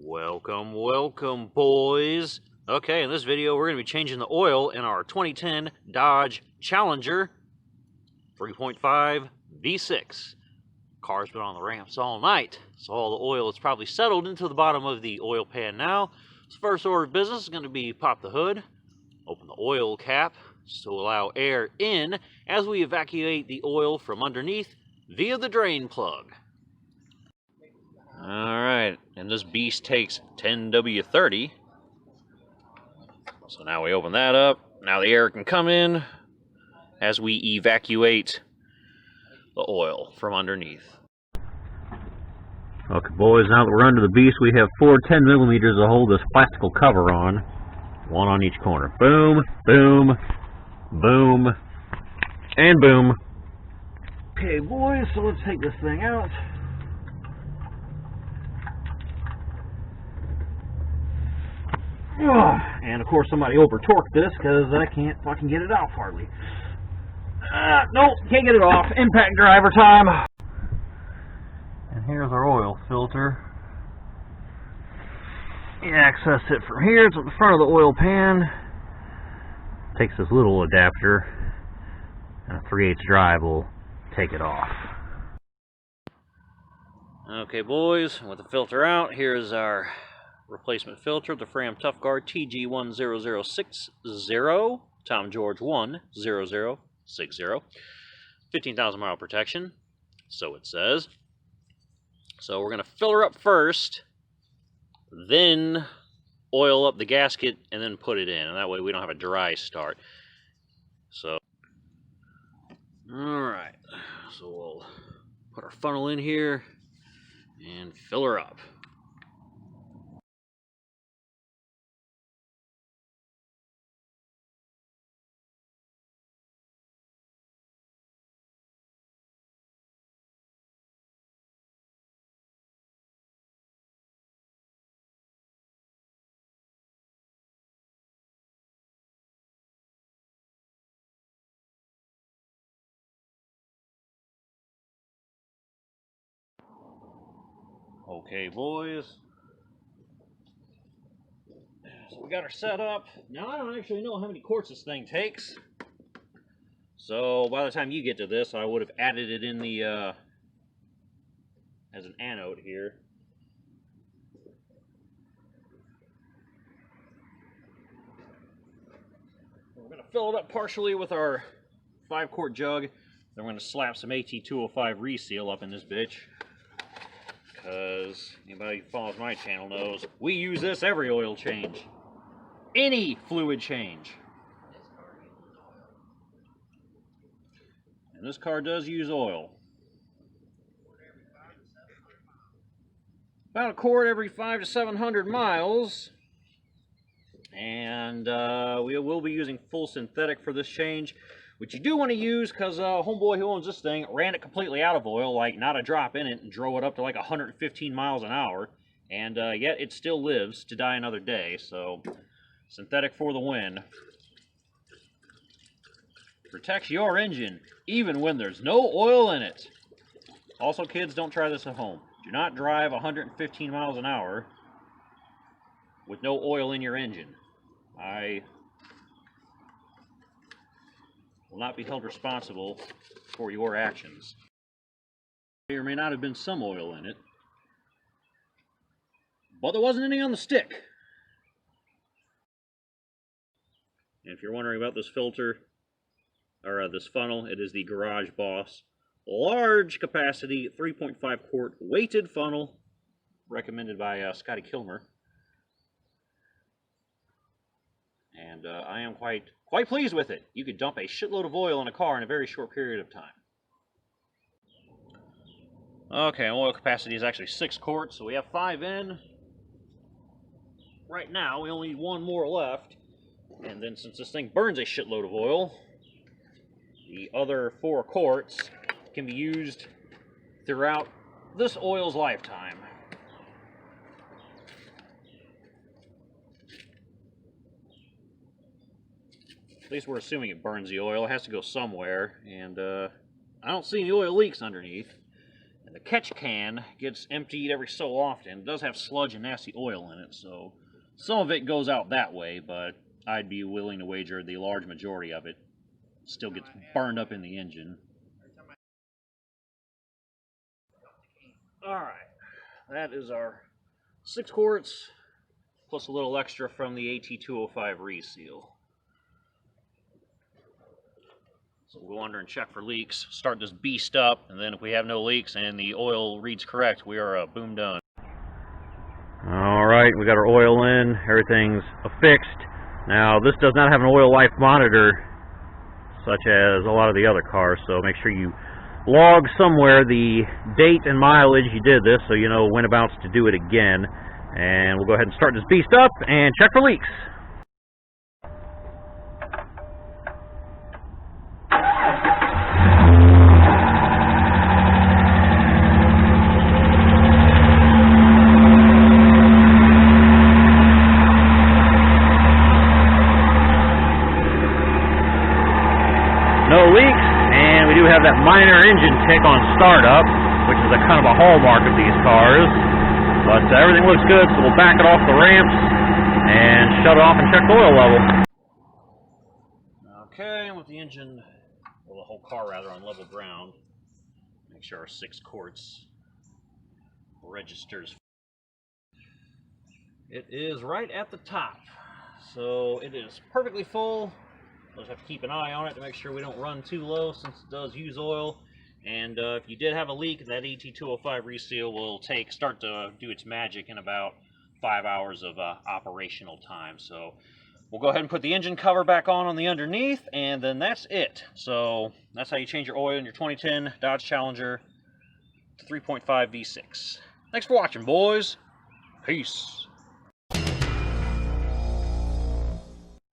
Welcome, boys. Okay, in this video, we're going to be changing the oil in our 2010 Dodge Challenger 3.5 V6. Car's been on the ramps all night, so all the oil is probably settled into the bottom of the oil pan now. So first order of business is going to be pop the hood, open the oil cap to allow air in as we evacuate the oil from underneath via the drain plug. Alright, and this beast takes 10W30. So now we open that up. Now the air can come in as we evacuate the oil from underneath. Okay, boys, now that we're under the beast, we have 4 10mm to hold this plastical cover on. One on each corner. Boom, boom, boom, and boom. Okay, boys, so let's take this thing out. And of course somebody over torqued this because I can't fucking get it off hardly. Nope, can't get it off. Impact driver time. And here's our oil filter. You access it from here. It's at the front of the oil pan. Takes this little adapter, and a 3/8 drive will take it off. Okay, boys, with the filter out, here's our replacement filter, the Fram Tough Guard TG10060, Tom George 10060, 15,000 mile protection, so it says. So we're going to fill her up first, then oil up the gasket, and then put it in, and that way we don't have a dry start. So, alright, so we'll put our funnel in here and fill her up. Okay, boys. So we got her set up. Now, I don't actually know how many quarts this thing takes. So by the time you get to this, I would have added it in the as an anode here. We're going to fill it up partially with our 5-quart jug. Then we're going to slap some AT205 reseal up in this bitch. Because anybody who follows my channel knows we use this every oil change. Any fluid change. And this car does use oil. About a quart every 500 to 700 miles. And we will be using full synthetic for this change, which you do want to use because homeboy who owns this thing ran it completely out of oil, like not a drop in it, and drove it up to like 115 miles an hour. And yet it still lives to die another day, so synthetic for the win. Protects your engine, even when there's no oil in it. Also, kids, don't try this at home. Do not drive 115 miles an hour with no oil in your engine. I will not be held responsible for your actions. There may not have been some oil in it, but there wasn't any on the stick. And if you're wondering about this filter, or this funnel, it is the Garage Boss large capacity 3.5 quart weighted funnel, recommended by Scotty Kilmer. And I am quite pleased with it. You could dump a shitload of oil in a car in a very short period of time. Okay, oil capacity is actually 6 quarts, so we have 5 in. Right now, we only need 1 more left. And then since this thing burns a shitload of oil, the other 4 quarts can be used throughout this oil's lifetime. At least we're assuming it burns the oil. It has to go somewhere, and I don't see any oil leaks underneath. And the catch can gets emptied every so often. It does have sludge and nasty oil in it, so some of it goes out that way, but I'd be willing to wager the large majority of it still gets burned up in the engine. Alright, that is our 6 quarts, plus a little extra from the AT205 reseal. So we'll go under and check for leaks, start this beast up, and then if we have no leaks and the oil reads correct, we are boom done. Alright, we got our oil in, everything's affixed. Now this does not have an oil life monitor such as a lot of the other cars, so make sure you log somewhere the date and mileage you did this so you know when about to do it again. And we'll go ahead and start this beast up and check for leaks. No leaks, and we do have that minor engine tick on startup, which is a kind of a hallmark of these cars. But everything looks good, so we'll back it off the ramps and shut it off and check the oil level. Okay, with the engine, well, the whole car rather, on level ground, make sure our 6 quarts registers. It is right at the top, so it is perfectly full. We'll just have to keep an eye on it to make sure we don't run too low since it does use oil. And if you did have a leak, that AT205 reseal will start to do its magic in about 5 hours of operational time. So we'll go ahead and put the engine cover back on the underneath, and then that's it. So that's how you change your oil in your 2010 Dodge Challenger to 3.5 V6. Thanks for watching, boys. Peace.